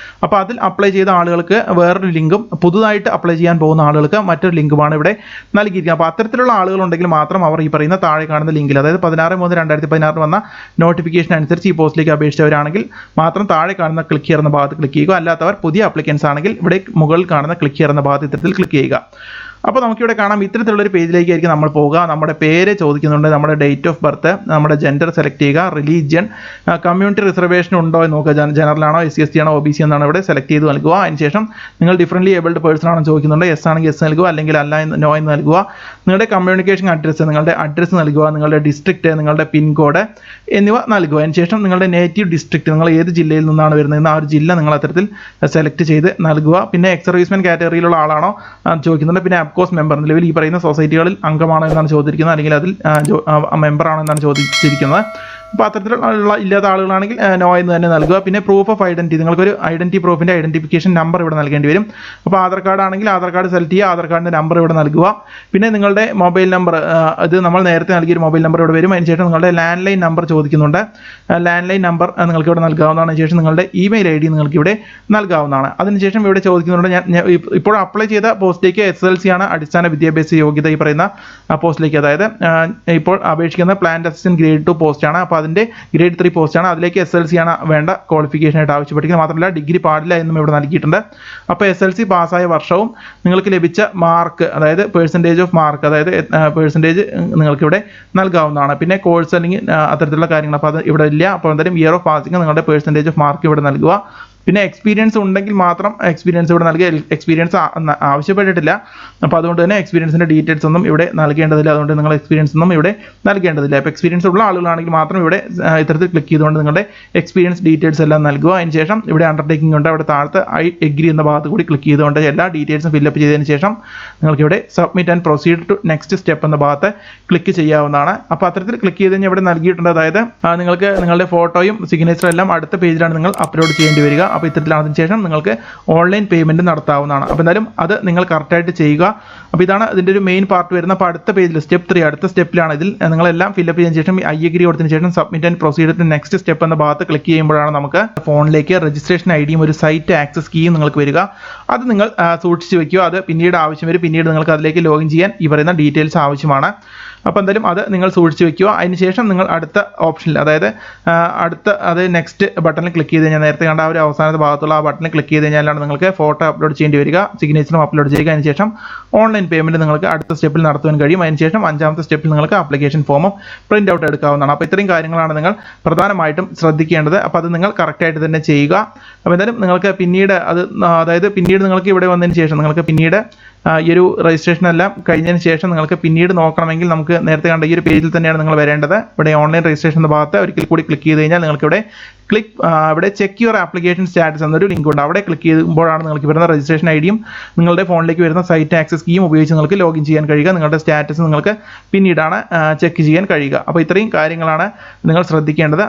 അപ്പോൾ അതിൽ അപ്ലൈ ചെയ്ത ആളുകൾക്ക് വേറൊരു ലിങ്കും പുതുതായിട്ട് അപ്ലൈ ചെയ്യാൻ പോകുന്ന ആളുകൾക്ക് മറ്റൊരു ലിങ്കുമാണ് ഇവിടെ നൽകിയിരിക്കുന്നത്. അപ്പോൾ അത്തരത്തിലുള്ള ആളുകളുണ്ടെങ്കിൽ മാത്രം അവർ ഈ പറയുന്ന താഴെ കാണുന്ന ലിങ്കിൽ, അതായത് 16/3/2016 വന്ന നോട്ടിഫിക്കേഷൻ അനുസരിച്ച് ഈ പോസ്റ്റിലേക്ക് അപേക്ഷിച്ചവരാണെങ്കിൽ മാത്രം താഴെ കാണുന്ന ക്ലിക്ക് ചെയ്യുന്ന ഭാഗത്ത് ക്ലിക്ക് ചെയ്യുക. അല്ലാത്തവർ പുതിയ അപ്ലിക്കൻസ് ആണെങ്കിൽ ഇവിടെ മുകളിൽ കാണുന്ന ക്ലിക്ക് ചെയ്യുന്ന ഭാഗത്ത് ഇത്തരത്തിൽ ക്ലിക്ക് ചെയ്യുക. അപ്പോൾ നമുക്കിവിടെ കാണാം ഇത്തരത്തിലുള്ളൊരു പേജിലേക്കായിരിക്കും നമ്മൾ പോവുക. നമ്മുടെ പേര് ചോദിക്കുന്നുണ്ട്, നമ്മുടെ ഡേറ്റ് ഓഫ് ബർത്ത്, നമ്മുടെ ജെൻഡർ സെലക്ട് ചെയ്യുക, റിലീജിയൻ, കമ്മ്യൂണിറ്റി റിസർവേഷൻ ഉണ്ടോ എന്ന് നോക്കുക, ജനറൽ ആണോ, SC/ST ആണോ, OBC എന്നാണ് ഇവിടെ സെലക്ട് ചെയ്ത് നൽകുക. അതിനുശേഷം നിങ്ങൾ ഡിഫറൻ്റ്ലി ഏബിൾഡ് പേഴ്സൺ ആണെന്ന് ചോദിക്കുന്നുണ്ട്, യെസ് ആണെങ്കിൽ യെസ് നൽകുക, അല്ലെങ്കിൽ അല്ല എന്ന് നോ എന്ന് നൽകുക. നിങ്ങളുടെ കമ്മ്യൂണിക്കേഷൻ അഡ്രസ്സ്, നിങ്ങളുടെ അഡ്രസ്സ് നൽകുക, നിങ്ങളുടെ ഡിസ്ട്രിക്റ്റ്, നിങ്ങളുടെ പിൻകോഡ് എന്നിവ നൽകുക. അതിനുശേഷം നിങ്ങളുടെ നേറ്റീവ് ഡിസ്ട്രിക്റ്റ്, നിങ്ങൾ ഏത് ജില്ലയിൽ നിന്നാണ് വരുന്നതെന്ന് ആ ഒരു ജില്ല നിങ്ങൾ അത്തരത്തിൽ സെലക്ട് ചെയ്ത് നൽകുക. പിന്നെ എക്സ് സർവീസ്മെൻ കാറ്റഗറിയിലുള്ള ആളാണോ ചോദിക്കുന്നുണ്ട്. പിന്നെ അപ്കോഴ്സ് മെമ്പർ, നിലവിൽ ഈ പറയുന്ന സൊസൈറ്റികളിൽ അംഗമാണോ എന്നാണ് ചോദിച്ചിരിക്കുന്നത്, അല്ലെങ്കിൽ അതിൽ മെമ്പറാണോ എന്നാണ് ചോദിച്ചിരിക്കുന്നത്. അപ്പോൾ അത്തരത്തിലുള്ള ഇല്ലാത്ത ആളുകളാണെങ്കിൽ നോ എന്ന് തന്നെ നൽകുക. പിന്നെ പ്രൂഫ് ഓഫ് ഐഡൻറ്റിറ്റി, നിങ്ങൾക്കൊരു ഐഡൻറ്റിറ്റി പ്രൂഫിൻ്റെ ഐഡൻറ്റിഫിക്കേഷൻ നമ്പർ ഇവിടെ നൽകേണ്ടി വരും. അപ്പോൾ ആധാർ കാർഡ് ആണെങ്കിൽ ആധാർ കാർഡ് സെലക്ട് ചെയ്യുക, ആധാർ കാർഡിൻ്റെ നമ്പർ ഇവിടെ നൽകുക. പിന്നെ നിങ്ങളുടെ മൊബൈൽ നമ്പർ, ഇത് നമ്മൾ നേരത്തെ നൽകിയൊരു മൊബൈൽ നമ്പർ ഇവിടെ വരും. അതിനുശേഷം നിങ്ങളുടെ ലാൻഡ് ലൈൻ നമ്പർ ചോദിക്കുന്നുണ്ട്, ലാൻഡ് ലൈൻ നമ്പർ നിങ്ങൾക്ക് ഇവിടെ നൽകാവുന്നതാണ്. അതിനുശേഷം നിങ്ങളുടെ ഇമെയിൽ ID നിങ്ങൾക്ക് ഇവിടെ നൽകാവുന്നതാണ്. അതിനുശേഷം ഇവിടെ ചോദിക്കുന്നുണ്ട്, ഞാൻ ഇപ്പോൾ അപ്ലൈ ചെയ്ത പോസ്റ്റിലേക്ക് SSLC ആണ് അടിസ്ഥാന വിദ്യാഭ്യാസ യോഗ്യത ഈ പറയുന്ന പോസ്റ്റിലേക്ക്, അതായത് ഇപ്പോൾ അപേക്ഷിക്കുന്ന പ്ലാന്റ് അസിസ്റ്റന്റ് ഗ്രേഡ് 2 പോസ്റ്റാണ്. അപ്പോൾ അതിൻ്റെ ഗ്രേഡ് 3 പോസ്റ്റാണ്. അതിലേക്ക് SSLC ആണ് വേണ്ട ക്വാളിഫിക്കേഷൻ ആയിട്ട് ആവശ്യപ്പെട്ടിരിക്കുന്നത്. മാത്രമല്ല ഡിഗ്രി പാടില്ല എന്നും ഇവിടെ നൽകിയിട്ടുണ്ട്. അപ്പോൾ SSLC പാസ്സായ വർഷവും നിങ്ങൾക്ക് ലഭിച്ച മാർക്ക്, അതായത് പെർസെൻറ്റേജ് ഓഫ് മാർക്ക്, അതായത് പെർസെൻറ്റേജ് നിങ്ങൾക്ക് ഇവിടെ നൽകാവുന്നതാണ്. പിന്നെ കോഴ്സ് അല്ലെങ്കിൽ അത്തരത്തിലുള്ള കാര്യങ്ങൾ അപ്പോൾ അത് ഇവിടെ ഇല്ല. അപ്പോൾ എന്തായാലും ഇയർ ഓഫ് പാസിംഗ് നിങ്ങളുടെ പെർസെൻറ്റേജ് ഓഫ് മാർക്ക് ഇവിടെ നൽകുക. പിന്നെ എക്സ്പീരിയൻസ് ഉണ്ടെങ്കിൽ മാത്രം എക്സ്പീരിയൻസ് ഇവിടെ നൽകുക. എക്സ്പീരിയൻസ് ആവശ്യപ്പെട്ടിട്ടില്ല. അപ്പോൾ അതുകൊണ്ട് തന്നെ എക്സ്പീരിയൻസിൻ്റെ ഡീറ്റെയിൽസ് ഒന്നും ഇവിടെ നൽകേണ്ടതില്ല. അതുകൊണ്ട് നിങ്ങൾ എക്സ്പീരിയൻസ് ഒന്നും ഇവിടെ നൽകേണ്ടതില്ല. അപ്പോൾ എക്സ്പീരിയൻസ് ഉള്ള ആളുകളാണെങ്കിൽ മാത്രം ഇവിടെ ഇത്തരത്തിൽ ക്ലിക്ക് ചെയ്തുകൊണ്ട് നിങ്ങളുടെ എക്സ്പീരിയൻസ് ഡീറ്റെയിൽസ് എല്ലാം നൽകുക. അതിനുശേഷം ഇവിടെ അണ്ടർടേക്കിംഗ് ഉണ്ട്, അവിടെ താഴത്ത് ഐ എഗ്രി എന്ന ഭാഗത്ത് കൂടി ക്ലിക്ക് ചെയ്തുകൊണ്ട് എല്ലാ ഡീറ്റെയിൽസും ഫില്ലപ്പ് ചെയ്തതിന് ശേഷം നിങ്ങൾക്ക് ഇവിടെ submit and proceed to next step എന്ന ഭാഗത്ത് ക്ലിക്ക് ചെയ്യാവുന്നതാണ്. അപ്പോൾ അത്തരത്തിൽ ക്ലിക്ക് ചെയ്ത് കഴിഞ്ഞാൽ ഇവിടെ നൽകിയിട്ടുണ്ട്, അതായത് നിങ്ങൾക്ക് നിങ്ങളുടെ ഫോട്ടോയും സിഗ്നേച്ചറും എല്ലാം അടുത്ത പേജിലാണ് നിങ്ങൾ അപ്ലോഡ് ചെയ്യേണ്ടി വരിക. അപ്പോൾ ഇത്തരത്തിലാണ്. അതിനുശേഷം നിങ്ങൾക്ക് ഓൺലൈൻ പേയ്മെൻറ്റ് നടത്താവുന്നതാണ്. അപ്പോൾ എന്തായാലും അത് നിങ്ങൾ കറക്റ്റായിട്ട് ചെയ്യുക. അപ്പോൾ ഇതാണ് ഇതിൻ്റെ ഒരു മെയിൻ പാർട്ട് വരുന്ന. അപ്പോൾ അടുത്ത പേജിൽ സ്റ്റെപ്പ് 3 അടുത്ത സ്റ്റെപ്പിലാണ്. ഇതിൽ നിങ്ങളെല്ലാം ഫില്ലപ്പ് ചെയ്തതിന് ശേഷം ഐ എഗ്രി കൊടുത്തതിന് ശേഷം submit and proceed to next step എന്ന ഭാഗത്ത് ക്ലിക്ക് ചെയ്യുമ്പോഴാണ് നമുക്ക് ഫോണിലേക്ക് രജിസ്ട്രേഷൻ IDയും ഒരു സൈറ്റ് ആക്സസ് കീയും നിങ്ങൾക്ക് വരിക. അത് നിങ്ങൾ സൂക്ഷിച്ച് വെക്കുക. അത് പിന്നീട് ആവശ്യം വരും. പിന്നീട് നിങ്ങൾക്ക് അതിലേക്ക് ലോഗിൻ ചെയ്യാൻ ഈ പറയുന്ന ഡീറ്റെയിൽസ് ആവശ്യമാണ്. അപ്പോൾ എന്തായാലും അത് നിങ്ങൾ സൂക്ഷിച്ച് വെക്കുക. അതിനുശേഷം നിങ്ങൾ അടുത്ത ഓപ്ഷനിൽ, അതായത് അത് നെക്സ്റ്റ് ബട്ടണിൽ ക്ലിക്ക് ചെയ്ത് കഴിഞ്ഞാൽ, നേരത്തെ കണ്ട ആ ഒരു അവസാനത്തെ ഭാഗത്തുള്ള ആ ബട്ടണിൽ ക്ലിക്ക് ചെയ്ത് കഴിഞ്ഞാലാണ് നിങ്ങൾക്ക് ഫോട്ടോ അപ്ലോഡ് ചെയ്യേണ്ടി വരിക, സിഗ്നേച്ചറും അപ്ലോഡ് ചെയ്യുക. അതിനുശേഷം ഓൺലൈൻ പേയ്മെൻറ്റ് നിങ്ങൾക്ക് അടുത്ത സ്റ്റെപ്പിൽ നടത്തുവാൻ കഴിയും. അതിനുശേഷം 5ാമത്തെ സ്റ്റെപ്പിൽ നിങ്ങൾക്ക് ആപ്ലിക്കേഷൻ ഫോമും പ്രിൻ്റ് ഔട്ട് എടുക്കാവുന്നതാണ്. അപ്പോൾ ഇത്രയും കാര്യങ്ങളാണ് നിങ്ങൾ പ്രധാനമായിട്ടും ശ്രദ്ധിക്കേണ്ടത്. അപ്പോൾ അത് നിങ്ങൾ കറക്റ്റായിട്ട് തന്നെ ചെയ്യുക. അപ്പോൾ എന്തായാലും നിങ്ങൾക്ക് പിന്നീട് പിന്നീട് നിങ്ങൾക്ക് ഇവിടെ വന്നതിന് ശേഷം നിങ്ങൾക്ക് പിന്നീട് ഈ ഒരു രജിസ്ട്രേഷൻ എല്ലാം കഴിഞ്ഞതിന് ശേഷം നിങ്ങൾക്ക് പിന്നീട് നോക്കണമെങ്കിൽ നമുക്ക് നേരത്തെ കണ്ട ഈ ഒരു പേജിൽ തന്നെയാണ് നിങ്ങൾ വരേണ്ടത്. ഇവിടെ ഓൺലൈൻ രജിസ്ട്രേഷൻ എന്ന ഭാഗത്ത് ഒരിക്കൽ കൂടി ക്ലിക്ക് ചെയ്ത് കഴിഞ്ഞാൽ നിങ്ങൾക്ക് ഇവിടെ ക്ലിക്ക് ഇവിടെ ചെക്ക് യുവർ ആപ്ലിക്കേഷൻ സ്റ്റാറ്റസ് എന്നൊരു ലിങ്ക് ഉണ്ട്. അവിടെ ക്ലിക്ക് ചെയ്യുമ്പോഴാണ് നിങ്ങൾക്ക് വരുന്ന രജിസ്ട്രേഷൻ ഐഡിയും നിങ്ങളുടെ ഫോണിലേക്ക് വരുന്ന സൈറ്റ് ആക്സസ് കീയും ഉപയോഗിച്ച് നിങ്ങൾക്ക് ലോഗിൻ ചെയ്യാൻ കഴിയുക. നിങ്ങളുടെ സ്റ്റാറ്റസ് നിങ്ങൾക്ക് പിന്നീടാണ് ചെക്ക് ചെയ്യാൻ കഴിയുക. അപ്പോൾ ഇത്രയും കാര്യങ്ങളാണ് നിങ്ങൾ ശ്രദ്ധിക്കേണ്ടത്.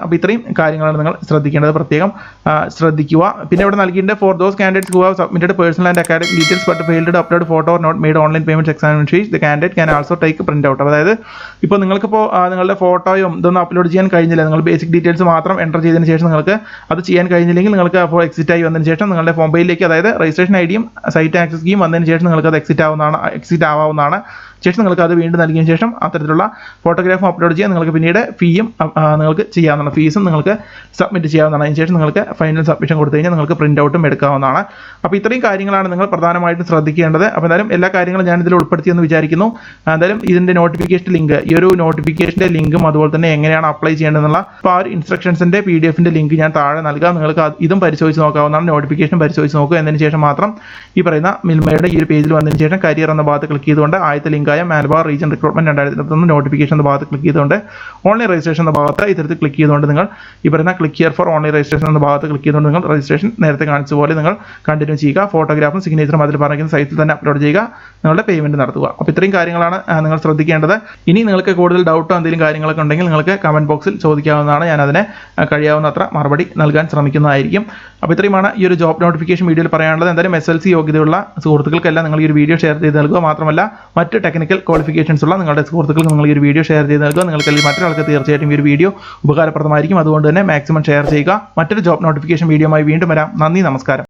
പ്രത്യേകം ശ്രദ്ധിക്കുക. പിന്നെ ഇവിടെ നൽകിയിട്ടുണ്ട് for those candidates who have submitted personal and academic details but failed to upload photo or not made online payments examination fees the candidate can also take print out. അതായത് ഇപ്പോൾ നിങ്ങൾക്കിപ്പോൾ നിങ്ങളുടെ ഫോട്ടോയും ഇതൊന്നും അപ്ലോഡ് ചെയ്യാൻ കഴിഞ്ഞില്ല, നിങ്ങൾ ബേസിക് ഡീറ്റെയിൽസ് മാത്രം എൻ്റർ ചെയ്തതിന് ശേഷം നിങ്ങൾക്ക് അത് ചെയ്യാൻ കഴിഞ്ഞില്ലെങ്കിൽ നിങ്ങൾക്ക് അപ്പോൾ എക്സിറ്റ് ആയി വന്നതിന് ശേഷം നിങ്ങളുടെ മൊബൈലിലേക്ക്, അതായത് രജിസ്ട്രേഷൻ ഐഡിയും സൈറ്റ് ആക്സസ് കീയും വന്നതിന് ശേഷം നിങ്ങൾക്ക് അത് എക്സിറ്റ് ആവാവുന്നതാണ്. ശേഷം നിങ്ങൾക്ക് അത് വീണ്ടും നൽകിയതിന് ശേഷം അത്തരത്തിലുള്ള ഫോട്ടോഗ്രാഫും അപ്ലോഡ് ചെയ്യാൻ നിങ്ങൾക്ക് പിന്നീട് നിങ്ങൾക്ക് ചെയ്യാവുന്നതാണ്. ഫീസും നിങ്ങൾക്ക് സബ്മിറ്റ് ചെയ്യാവുന്നതാണ്. അതിനുശേഷം നിങ്ങൾക്ക് ഫൈനൽ സബ്മിഷൻ കൊടുത്തു കഴിഞ്ഞാൽ നിങ്ങൾക്ക് പ്രിന്റ് ഔട്ടും എടുക്കാവുന്നതാണ്. അപ്പോൾ ഇത്രയും കാര്യങ്ങളാണ് നിങ്ങൾ പ്രധാനമായിട്ടും ശ്രദ്ധിക്കേണ്ടത്. അപ്പോൾ എന്തായാലും എല്ലാ കാര്യങ്ങളും ഞാൻ ഇതിൽ ഉൾപ്പെടുത്തിയെന്ന് വിചാരിക്കുന്നു. എന്തായാലും ഇതിൻ്റെ നോട്ടിഫിക്കേഷൻ ലിങ്ക്, ഈ ഒരു നോട്ടിഫിക്കേഷൻ്റെ ലിങ്കും അതുപോലെ തന്നെ എങ്ങനെയാണ് അപ്ലൈ ചെയ്യേണ്ടതെന്നുള്ള അപ്പോൾ ആ ഒരു ഇൻസ്ട്രക്ഷൻസിൻ്റെ PDF-ൻ്റെ ലിങ്ക് ഞാൻ താഴെ നൽകാം. നിങ്ങൾക്ക് ഇതും പരിശോധിച്ച് നോക്കാവുന്നതാണ്. നോട്ടിഫിക്കേഷൻ പരിശോധിച്ച് നോക്കുക. എന്നതിന് ശേഷം മാത്രം ഈ പറയുന്ന മിൽമയുടെ ഈ ഒരു പേജിൽ വന്നതിന് ശേഷം കരിയർ എന്ന ഭാഗത്ത് ക്ലിക്ക് ചെയ്തുകൊണ്ട് ആദ്യത്തെ ലിങ്കായ മലബാർ റീജിയൻ റിക്രൂട്ട്മെന്റ് 2021 നോട്ടിഫിക്കേഷൻ എന്ന ഭാഗത്ത് ക്ലിക്ക് ചെയ്തുകൊണ്ട് ഓൺലൈൻ രജിസ്ട്രേഷൻ എന്ന ഭാഗത്ത് ഇത്തരത്തിൽ ക്ലിക്ക് ചെയ്തുകൊണ്ട് നിങ്ങൾ ഈ പറയുന്ന click here for online registration എന്ന ഭാഗത്ത് ക്ലിക്ക് ചെയ്തുകൊണ്ട് നിങ്ങൾ രജിസ്ട്രേഷൻ നേരത്തെ കാണിച്ച പോലെ നിങ്ങൾ കണ്ടിന്യൂ ചെയ്യുക. ഫോട്ടോഗ്രാഫും സിഗ്നേച്ചറും അതിൽ പറയുന്ന സൈറ്റിൽ തന്നെ അപ്ലോഡ് ചെയ്യുക. നിങ്ങളുടെ പേയ്മെന്റ് നടത്തുക. അപ്പോൾ ഇത്രയും കാര്യങ്ങളാണ് നിങ്ങൾ ശ്രദ്ധിക്കേണ്ടത്. ഇനി നിങ്ങൾക്ക് കൂടുതൽ ഡൗട്ടോ എന്തെങ്കിലും കാര്യങ്ങളൊക്കെ ഉണ്ടെങ്കിൽ നിങ്ങൾക്ക് കമന്റ് ബോക്സിൽ ചോദിക്കാവുന്നതാണ്. ഞാൻ അതിനെ കഴിയാവുന്നത്ര മറുപടി നൽകാൻ ശ്രമിക്കുന്നതായിരിക്കും. അപ്പോൾ ഇത്രയുമാണ് ഈ ഒരു ജോബ് നോട്ടിഫിക്കേഷൻ വീഡിയോയിൽ പറയാനുള്ളത്. എന്തായാലും SLC യോഗ്യതയുള്ള സുഹൃത്തുക്കൾക്കെല്ലാം നിങ്ങൾ ഈ ഒരു വീഡിയോ ഷെയർ ചെയ്ത് നൽകുക. മാത്രമല്ല മറ്റ് ടെക്നിക്കൽ ക്വാളിഫിക്കേഷൻസ് ഉള്ള നിങ്ങളുടെ സുഹൃത്തുക്കൾക്ക് നിങ്ങൾ ഈ ഒരു വീഡിയോ ഷെയർ ചെയ്ത് നൽകുക. നിങ്ങൾക്ക് മറ്റൊരാൾക്ക് തീർച്ചയായിട്ടും ഈ ഒരു വീഡിയോ ഉപകാരപ്രദമായിരിക്കും. അതുകൊണ്ട് തന്നെ മാക്സിമം ഷെയർ ചെയ്യുക. മറ്റൊരു ജോബ് നോട്ടിഫിക്കേഷൻ വീഡിയോയുമായി വീണ്ടും വരാം. നന്ദി, നമസ്കാരം.